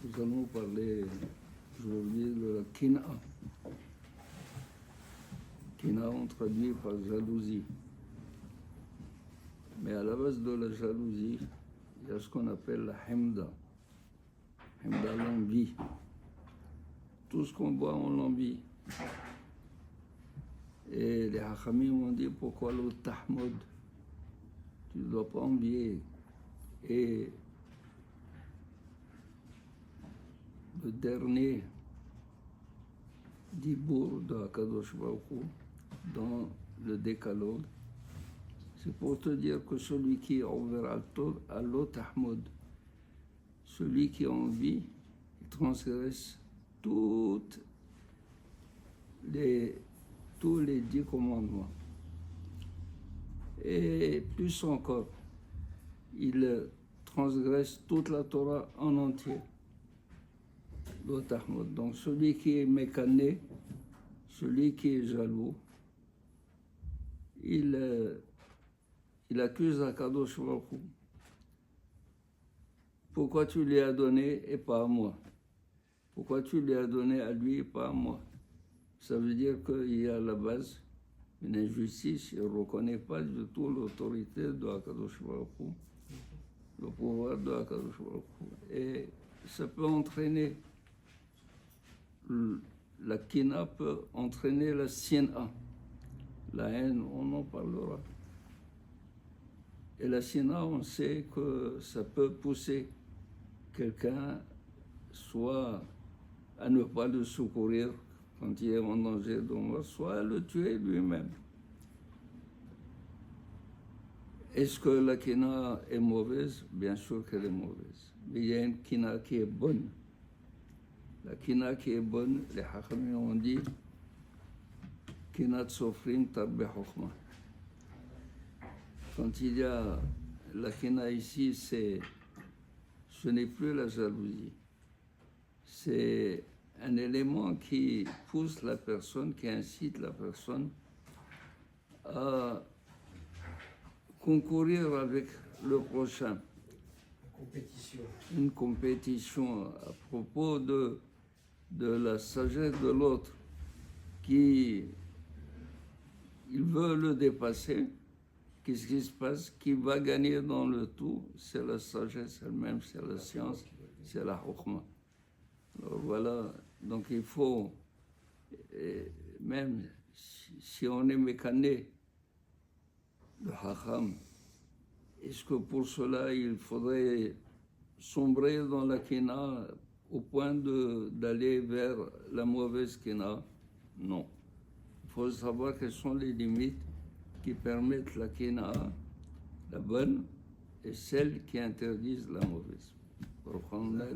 Nous allons parler aujourd'hui de la kina. Kina, on traduit par jalousie. Mais à la base de la jalousie, il y a ce qu'on appelle la himda. Himda, l'envie. Tout ce qu'on voit, on l'envie. Et les hachamim ont dit pourquoi le tahmud, tu ne dois pas envier. Et le dernier dibour de Akadosh Baruch Hu dans le décalogue, c'est pour te dire que celui qui est ouvert à l'otahmud, celui qui a envie, il transgresse tous les 10 commandements. Et plus encore, il transgresse toute la Torah en entier. L'otahmud. Donc celui qui est mécané, celui qui est jaloux, il accuse Akadosh Baruch Hu. Pourquoi tu lui as donné et pas à moi? Pourquoi tu lui as donné à lui et pas à moi? Ça veut dire qu'il y a à la base une injustice, il ne reconnaît pas du tout l'autorité de Akadosh Baruch Hu, le pouvoir de Akadosh Baruch Hu. Et ça peut entraîner, la kina peut entraîner la sina, la haine, on en parlera. Et la sina, on sait que ça peut pousser quelqu'un soit à ne pas le secourir quand il est en danger de mort, soit à le tuer lui-même. Est-ce que la kina est mauvaise? Bien sûr qu'elle est mauvaise. Mais il y a une kina qui est bonne. La kina qui est bonne, les hachamim ont dit kinat sofrim tarbe chokhma. Quand il y a la kina ici, ce n'est plus la jalousie. C'est un élément qui pousse la personne, qui incite la personne à concourir avec le prochain. Une compétition à propos de la sagesse de l'autre qui il veut le dépasser. Qu'est-ce qui se passe? Qui va gagner dans le tout? C'est la sagesse elle-même, c'est la science, c'est la chokhma. Alors voilà, donc il faut, même si on est mécané, le hacham, est-ce que pour cela il faudrait sombrer dans la kina au point d'aller vers la mauvaise kina? Non. Il faut savoir quelles sont les limites qui permettent la kina, la bonne, et celles qui interdisent la mauvaise. Amen.